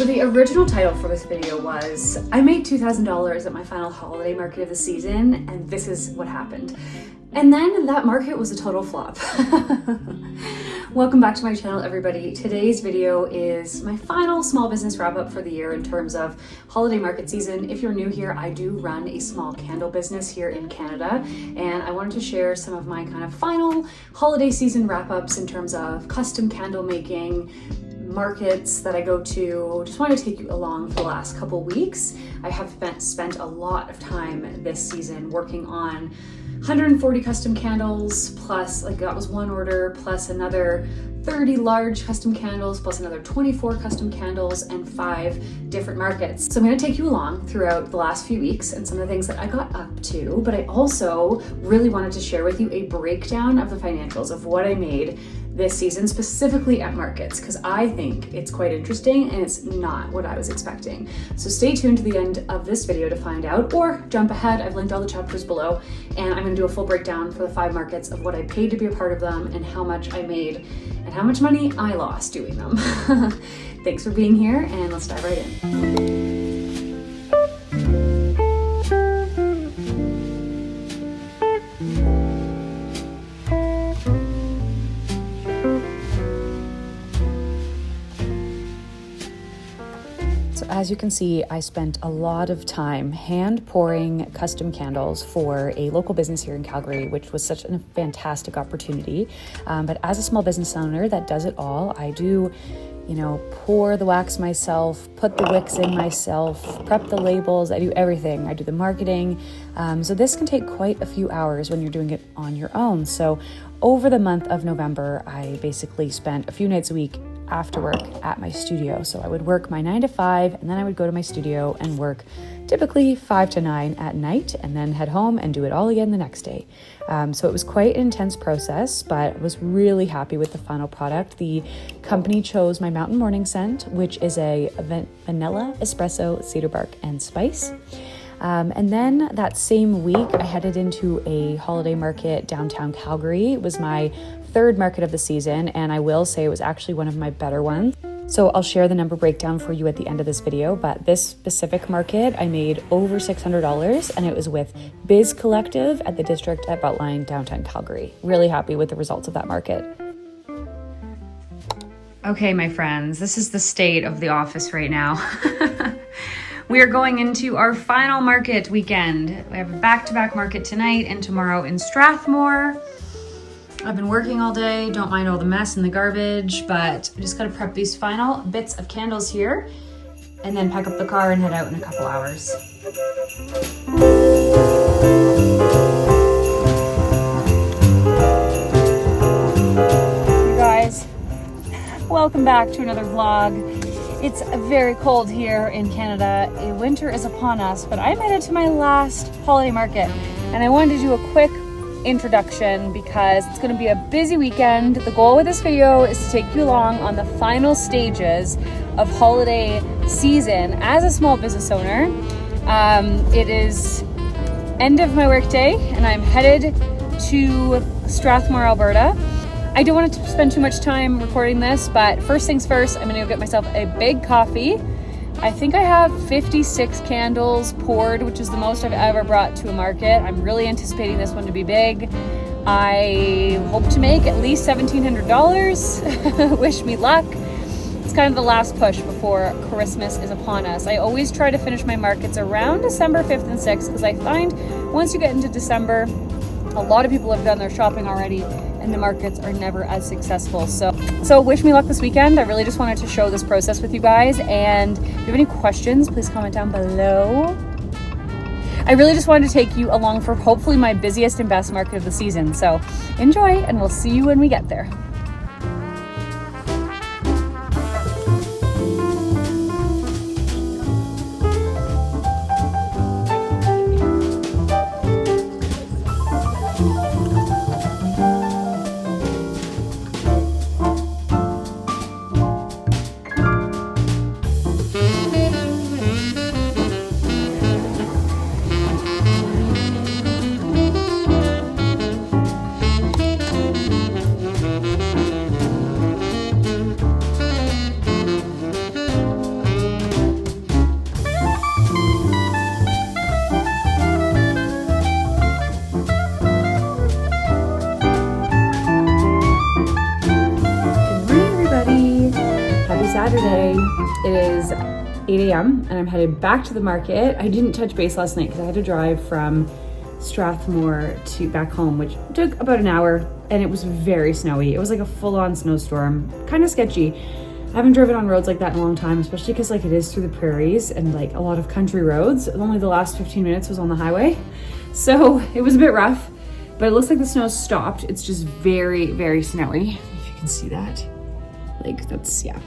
the original title for this video was, I made $2,000 at my final holiday market of the season, and this is what happened. And then that market was a total flop. Welcome back to my channel, everybody. Today's video is my final small business wrap up for the year in terms of holiday market season. If you're new here, I do run a small candle business here in Canada, and I wanted to share some of my kind of final holiday season wrap ups in terms of custom candle making, markets that I go to. Just want to take you along for the last couple weeks. I have spent a lot of time this season working on 140 custom candles, plus that was one order, plus another 30 large custom candles, plus another 24 custom candles, and 5 different markets. So I'm going to take you along throughout the last few weeks and some of the things that I got up to, but I also really wanted to share with you a breakdown of the financials of what I made this season, specifically at markets, because I think it's quite interesting and it's not what I was expecting. So stay tuned to the end of this video to find out, or jump ahead. I've linked all the chapters below, and I'm going to do a full breakdown for the 5 markets of what I paid to be a part of them and how much I made and how much money I lost doing them. Thanks for being here, and let's dive right in. As you can see, I spent a lot of time hand pouring custom candles for a local business here in Calgary, which was such a fantastic opportunity. But as a small business owner that does it all, I do, pour the wax myself, put the wicks in myself, prep the labels, I do everything. I do the marketing. So this can take quite a few hours when you're doing it on your own. So over the month of November, I basically spent a few nights a week after work at my studio. So I would work my 9 to 5, and then I would go to my studio and work typically 5 to 9 at night, and then head home and do it all again the next day. So it was quite an intense process, but I was really happy with the final product. The company chose my Mountain Morning scent, which is a vanilla espresso, cedar bark, and spice. And then that same week, I headed into a holiday market downtown Calgary. It was my 3rd market of the season, and I will say it was actually one of my better ones. So I'll share the number breakdown for you at the end of this video, but this specific market, I made over $600, and it was with Biz Collective at the District at Beltline, downtown Calgary. Really happy with the results of that market. Okay, my friends, this is the state of the office right now. We are going into our final market weekend. We have a back-to-back market tonight and tomorrow in Strathmore. I've been working all day, don't mind all the mess and the garbage, but I just gotta prep these final bits of candles here and then pack up the car and head out in a couple hours. You guys, welcome back to another vlog. It's very cold here in Canada. Winter is upon us, but I'm headed to my last holiday market, and I wanted to do a quick introduction because it's going to be a busy weekend. The goal with this video is to take you along on the final stages of holiday season as a small business owner. It is end of my workday, and I'm headed to Strathmore, Alberta. I don't want to spend too much time recording this, but first things first, I'm gonna go get myself a big coffee. I think I have 56 candles poured, which is the most I've ever brought to a market. I'm really anticipating this one to be big. I hope to make at least $1,700. Wish me luck. It's kind of the last push before Christmas is upon us. I always try to finish my markets around December 5th and 6th, because I find once you get into December, a lot of people have done their shopping already, and the markets are never as successful. So wish me luck this weekend. I really just wanted to show this process with you guys, and if you have any questions, please comment down below. I really just wanted to take you along for hopefully my busiest and best market of the season. So enjoy, and we'll see you when we get there. Saturday. It is 8 a.m. and I'm headed back to the market. I didn't touch base last night because I had to drive from Strathmore to back home, which took about an hour, and it was very snowy. It was like a full-on snowstorm, kind of sketchy. I haven't driven on roads like that in a long time, especially because like it is through the prairies and like a lot of country roads. Only the last 15 minutes was on the highway. So it was a bit rough, but it looks like the snow stopped. It's just very, very snowy. If you can see that, like that's, yeah,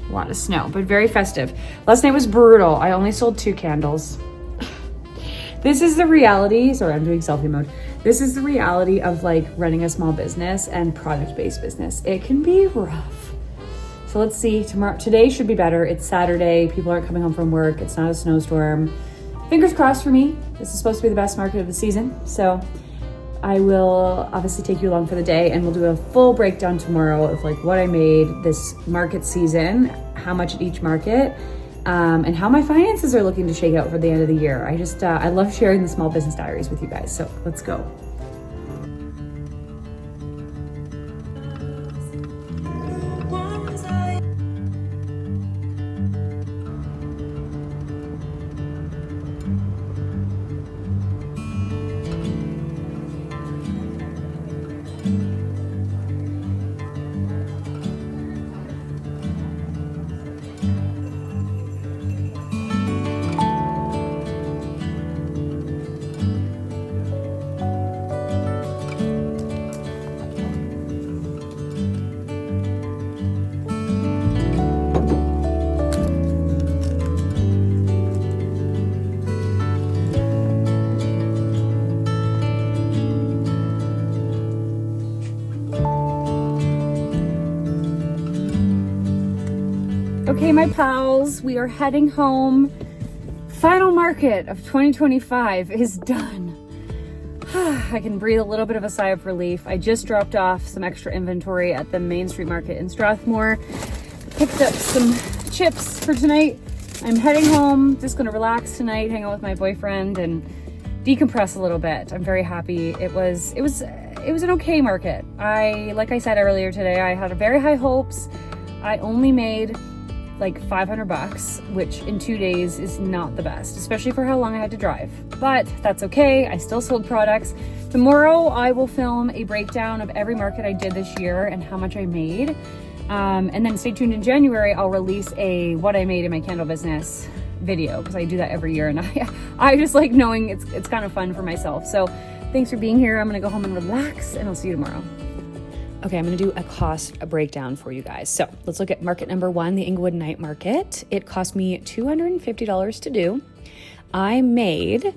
a lot of snow, but very festive. Last night was brutal. I only sold 2 candles. This is the reality. Sorry, I'm doing selfie mode. This is the reality of like running a small business and product-based business. It can be rough. So let's see, today should be better. It's Saturday, people aren't coming home from work. It's not a snowstorm. Fingers crossed for me. This is supposed to be the best market of the season. So I will obviously take you along for the day, and we'll do a full breakdown tomorrow of like what I made this market season, how much at each market, and how my finances are looking to shake out for the end of the year. I love sharing the small business diaries with you guys. So let's go. Okay, my pals, we are heading home. Final market of 2025 is done. I can breathe a little bit of a sigh of relief. I just dropped off some extra inventory at the Main Street Market in Strathmore. Picked up some chips for tonight. I'm heading home, just gonna relax tonight, hang out with my boyfriend and decompress a little bit. I'm very happy. It was an okay market. Like I said earlier today, I had very high hopes. I only made like 500 bucks, which in 2 days is not the best, especially for how long I had to drive, but that's okay. I still sold products. Tomorrow I will film a breakdown of every market I did this year and how much I made. And then stay tuned in January, I'll release a what I made in my candle business video, because I do that every year, and I just like knowing it's kind of fun for myself. So thanks for being here. I'm gonna go home and relax, and I'll see you tomorrow. Okay, I'm gonna do a cost breakdown for you guys. So let's look at market number 1, the Inglewood Night Market. It cost me $250 to do. I made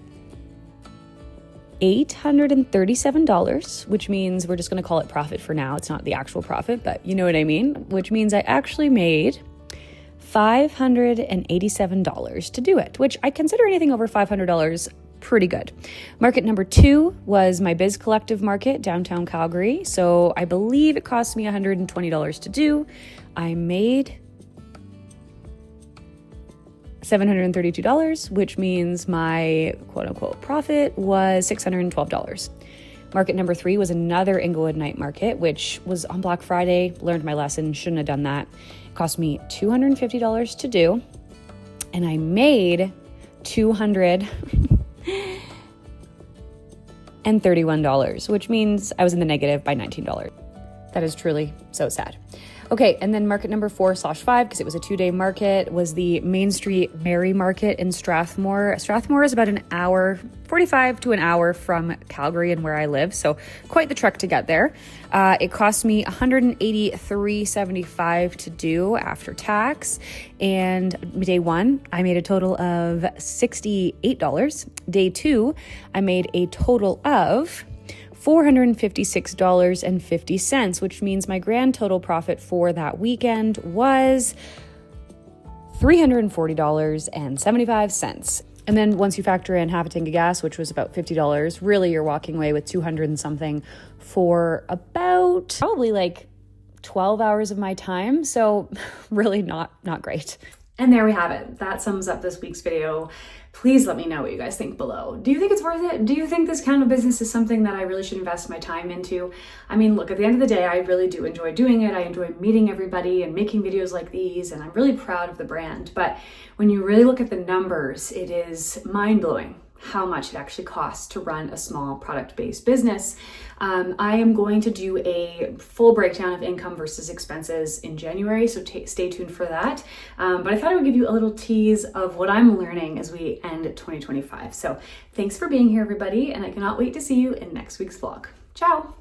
$837, which means we're just gonna call it profit for now. It's not the actual profit, but you know what I mean, which means I actually made $587 to do it, which I consider anything over $500 pretty good. Market number 2 was my Biz Collective market, downtown Calgary. So I believe it cost me $120 to do. I made $732, which means my quote unquote profit was $612. Market number 3 was another Inglewood Night Market, which was on Black Friday. Learned my lesson, shouldn't have done that. It cost me $250 to do, and I made $231, which means I was in the negative by $19. That is truly so sad. Okay, and then market number 4/5, because it was a 2-day market, was the Main Street Mary Market in Strathmore. Strathmore is about an hour, 45 to an hour from Calgary and where I live, so quite the trek to get there. It cost me $183.75 to do after tax, and day 1, I made a total of $68. Day 2, I made a total of $456.50, which means my grand total profit for that weekend was $340.75. And then once you factor in half a tank of gas, which was about $50, really you're walking away with 200 and something for about probably like 12 hours of my time. So really not great. And there we have it. That sums up this week's video. Please let me know what you guys think below. Do you think it's worth it? Do you think this kind of business is something that I really should invest my time into? I mean, look, at the end of the day, I really do enjoy doing it. I enjoy meeting everybody and making videos like these, and I'm really proud of the brand. But when you really look at the numbers, it is mind-blowing how much it actually costs to run a small product-based business. I am going to do a full breakdown of income versus expenses in January, so stay tuned for that. But I thought I would give you a little tease of what I'm learning as we end 2025. So thanks for being here, everybody, and I cannot wait to see you in next week's vlog. Ciao!